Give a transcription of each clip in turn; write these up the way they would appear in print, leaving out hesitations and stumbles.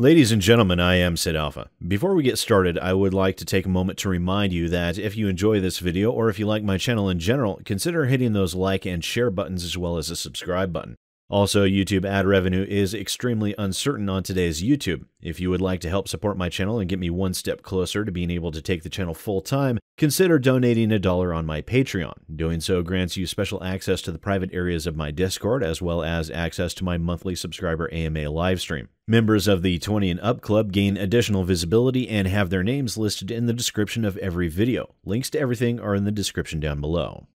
Ladies and gentlemen, I am SidAlpha. Before we get started, I would like to take a moment to remind you that if you enjoy this video or if you like my channel in general, consider hitting those like and share buttons as well as the subscribe button. Also, YouTube ad revenue is extremely uncertain on today's YouTube. If you would like to help support my channel and get me one step closer to being able to take the channel full time, consider donating $1 on my Patreon. Doing so grants you special access to the private areas of my Discord, as well as access to my monthly subscriber AMA livestream. Members of the 20 and Up Club gain additional visibility and have their names listed in the description of every video. Links to everything are in the description down below.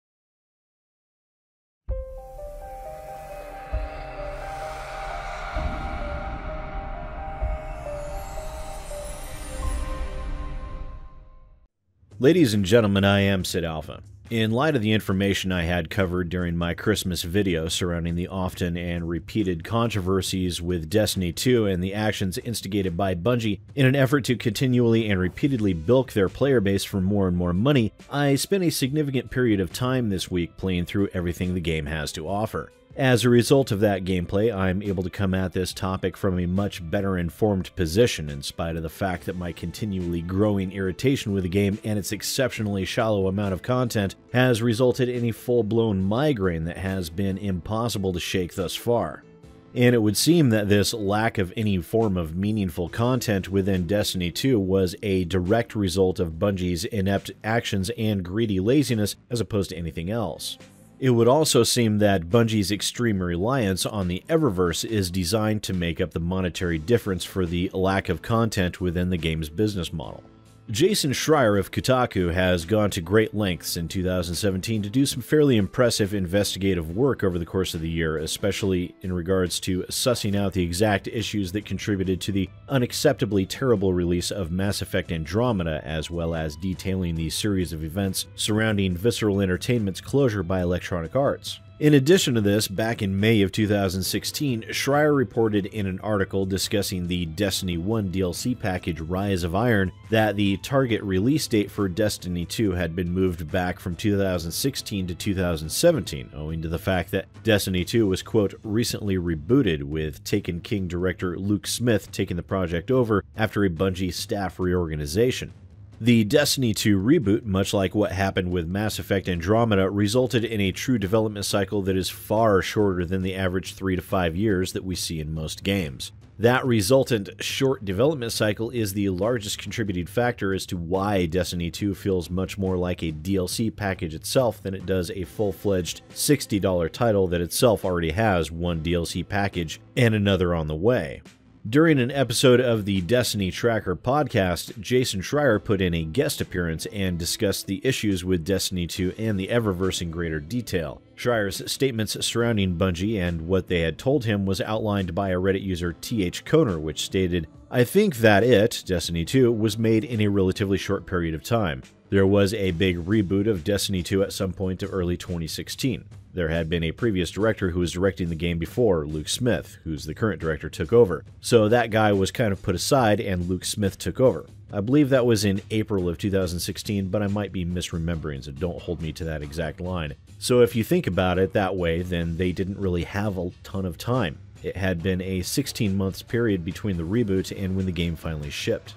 Ladies and gentlemen, I am SidAlpha. In light of the information I had covered during my Christmas video surrounding the often and repeated controversies with Destiny 2 and the actions instigated by Bungie in an effort to continually and repeatedly bilk their player base for more and more money, I spent a significant period of time this week playing through everything the game has to offer. As a result of that gameplay, I'm able to come at this topic from a much better informed position, in spite of the fact that my continually growing irritation with the game and its exceptionally shallow amount of content has resulted in a full-blown migraine that has been impossible to shake thus far. And it would seem that this lack of any form of meaningful content within Destiny 2 was a direct result of Bungie's inept actions and greedy laziness as opposed to anything else. It would also seem that Bungie's extreme reliance on the Eververse is designed to make up the monetary difference for the lack of content within the game's business model. Schreier of Kotaku has gone to great lengths in 2017 to do some fairly impressive investigative work over the course of the year, especially in regards to sussing out the exact issues that contributed to the unacceptably terrible release of Mass Effect Andromeda, as well as detailing the series of events surrounding Visceral Entertainment's closure by Electronic Arts. In addition to this, back in May of 2016, Schreier reported in an article discussing the Destiny 1 DLC package Rise of Iron that the target release date for Destiny 2 had been moved back from 2016 to 2017, owing to the fact that Destiny 2 was, quote, recently rebooted, with Taken King director Luke Smith taking the project over after a Bungie staff reorganization. The Destiny 2 reboot, much like what happened with Mass Effect Andromeda, resulted in a true development cycle that is far shorter than the average 3 to 5 years that we see in most games. That resultant short development cycle is the largest contributing factor as to why Destiny 2 feels much more like a DLC package itself than it does a full-fledged $60 title that itself already has one DLC package and another on the way. During an episode of the Destiny Tracker podcast, Jason Schreier put in a guest appearance and discussed the issues with Destiny 2 and the Eververse in greater detail. Schreier's statements surrounding Bungie and what they had told him was outlined by a Reddit user TH Koner, which stated, "I think that Destiny 2, was made in a relatively short period of time. There was a big reboot of Destiny 2 at some point of early 2016. There had been a previous director who was directing the game before, Luke Smith, who's the current director, took over. So that guy was kind of put aside and Luke Smith took over. I believe that was in April of 2016, but I might be misremembering, so don't hold me to that exact line. So if you think about it that way, then they didn't really have a ton of time. It had been a 16 months period between the reboot and when the game finally shipped."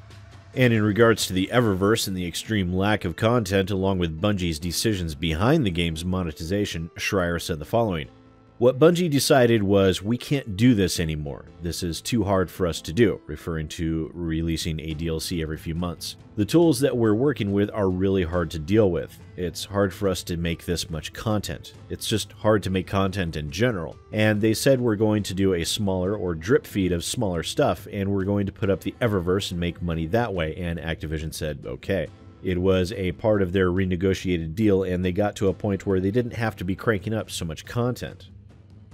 And in regards to the Eververse and the extreme lack of content, along with Bungie's decisions behind the game's monetization, Schreier said the following: "What Bungie decided was, we can't do this anymore. This is too hard for us to do," referring to releasing a DLC every few months. "The tools that we're working with are really hard to deal with. It's hard for us to make this much content. It's just hard to make content in general. And they said we're going to do a smaller or drip feed of smaller stuff, and we're going to put up the Eververse and make money that way," and Activision said, okay. It was a part of their renegotiated deal, and they got to a point where they didn't have to be cranking up so much content.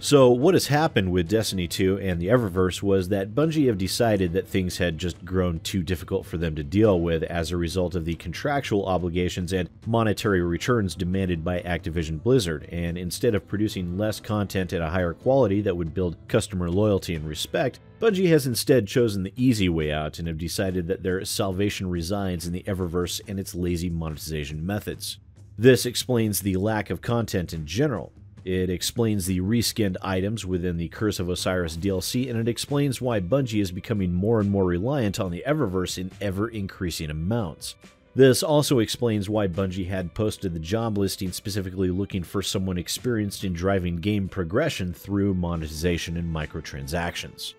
So what has happened with Destiny 2 and the Eververse was that Bungie have decided that things had just grown too difficult for them to deal with as a result of the contractual obligations and monetary returns demanded by Activision Blizzard, and instead of producing less content at a higher quality that would build customer loyalty and respect, Bungie has instead chosen the easy way out and have decided that their salvation resides in the Eververse and its lazy monetization methods. This explains the lack of content in general. It explains the reskinned items within the Curse of Osiris DLC, and it explains why Bungie is becoming more and more reliant on the Eververse in ever-increasing amounts. This also explains why Bungie had posted the job listing specifically looking for someone experienced in driving game progression through monetization and microtransactions.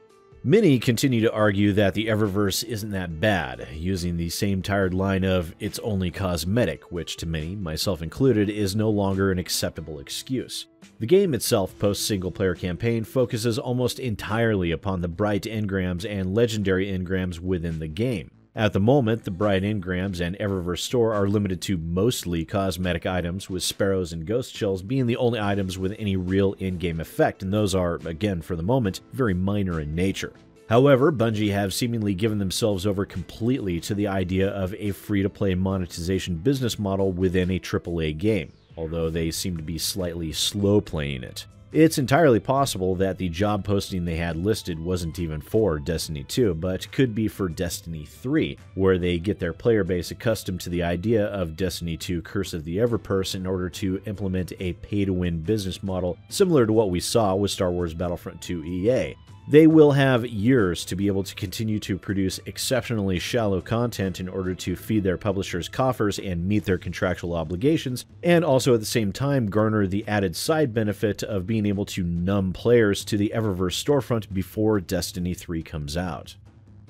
Many continue to argue that the Eververse isn't that bad, using the same tired line of, "it's only cosmetic," which to many, myself included, is no longer an acceptable excuse. The game itself, post-single-player campaign, focuses almost entirely upon the bright engrams and legendary engrams within the game. At the moment, the bright engrams and Eververse store are limited to mostly cosmetic items, with sparrows and ghost shells being the only items with any real in-game effect, and those are, again for the moment, very minor in nature. However, Bungie have seemingly given themselves over completely to the idea of a free-to-play monetization business model within a AAA game, although they seem to be slightly slow-playing it. It's entirely possible that the job posting they had listed wasn't even for Destiny 2, but could be for Destiny 3, where they get their player base accustomed to the idea of Destiny 2 Curse of the Everpurse in order to implement a pay-to-win business model similar to what we saw with Star Wars Battlefront 2 EA. They will have years to be able to continue to produce exceptionally shallow content in order to feed their publishers' coffers and meet their contractual obligations, and also at the same time garner the added side benefit of being able to numb players to the Eververse storefront before Destiny 3 comes out.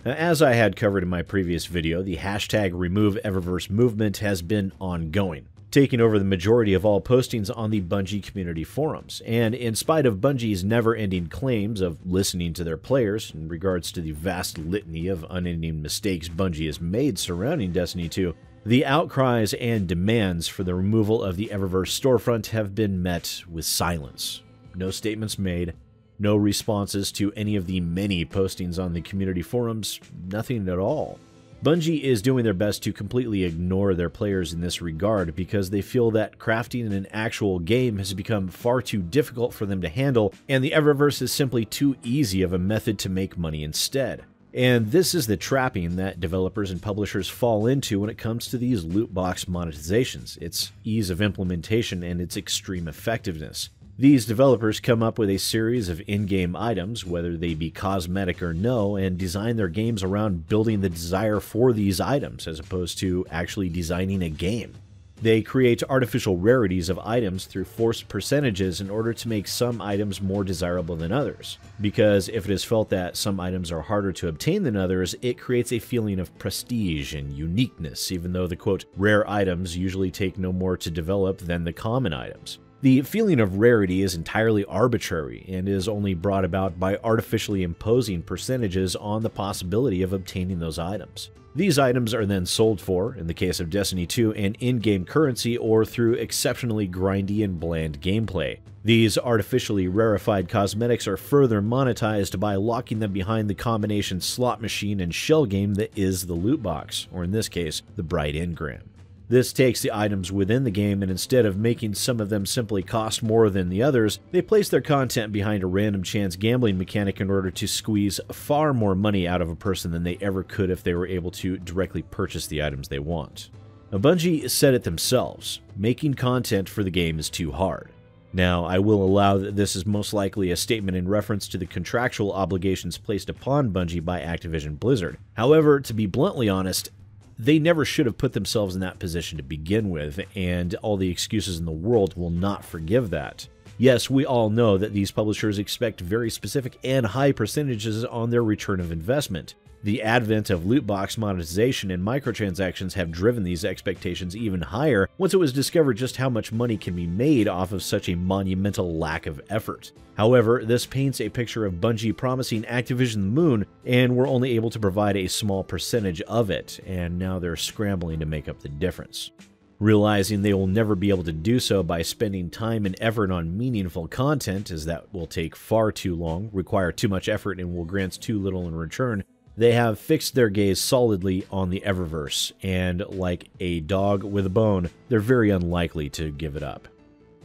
As I had covered in my previous video, the hashtag #RemoveEververse movement has been ongoing, taking over the majority of all postings on the Bungie community forums, and in spite of Bungie's never-ending claims of listening to their players in regards to the vast litany of unending mistakes Bungie has made surrounding Destiny 2, the outcries and demands for the removal of the Eververse storefront have been met with silence. No statements made, no responses to any of the many postings on the community forums, nothing at all. Bungie is doing their best to completely ignore their players in this regard because they feel that crafting an actual game has become far too difficult for them to handle, and the Eververse is simply too easy of a method to make money instead. And this is the trapping that developers and publishers fall into when it comes to these loot box monetizations: its ease of implementation and its extreme effectiveness. These developers come up with a series of in-game items, whether they be cosmetic or no, and design their games around building the desire for these items, as opposed to actually designing a game. They create artificial rarities of items through forced percentages in order to make some items more desirable than others. Because if it is felt that some items are harder to obtain than others, it creates a feeling of prestige and uniqueness, even though the quote, rare items usually take no more to develop than the common items. The feeling of rarity is entirely arbitrary and is only brought about by artificially imposing percentages on the possibility of obtaining those items. These items are then sold for, in the case of Destiny 2, an in-game currency or through exceptionally grindy and bland gameplay. These artificially rarefied cosmetics are further monetized by locking them behind the combination slot machine and shell game that is the loot box, or in this case, the bright engram. This takes the items within the game, and instead of making some of them simply cost more than the others, they place their content behind a random chance gambling mechanic in order to squeeze far more money out of a person than they ever could if they were able to directly purchase the items they want. Now, Bungie said it themselves: making content for the game is too hard. Now, I will allow that this is most likely a statement in reference to the contractual obligations placed upon Bungie by Activision Blizzard. However, to be bluntly honest, they never should have put themselves in that position to begin with, and all the excuses in the world will not forgive that. Yes, we all know that these publishers expect very specific and high percentages on their return of investment. The advent of loot box monetization and microtransactions have driven these expectations even higher once it was discovered just how much money can be made off of such a monumental lack of effort. However, this paints a picture of Bungie promising Activision the moon, and were only able to provide a small percentage of it, and now they're scrambling to make up the difference. Realizing they will never be able to do so by spending time and effort on meaningful content, as that will take far too long, require too much effort, and will grant too little in return, they have fixed their gaze solidly on the Eververse, and like a dog with a bone, they're very unlikely to give it up.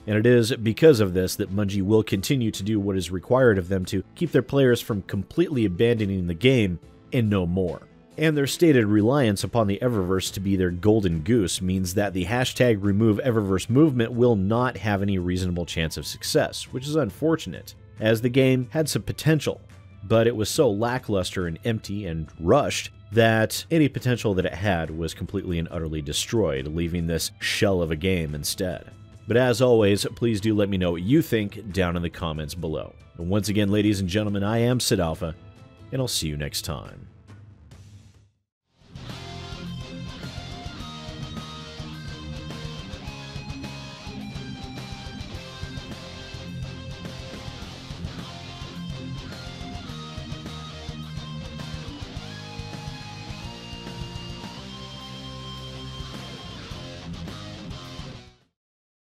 And it is because of this that Bungie will continue to do what is required of them to keep their players from completely abandoning the game, and no more. And their stated reliance upon the Eververse to be their golden goose means that the hashtag remove Eververse movement will not have any reasonable chance of success, which is unfortunate, as the game had some potential, but it was so lackluster and empty and rushed that any potential that it had was completely and utterly destroyed, leaving this shell of a game instead. But as always, please do let me know what you think down in the comments below. And once again, ladies and gentlemen, I am SidAlpha, and I'll see you next time.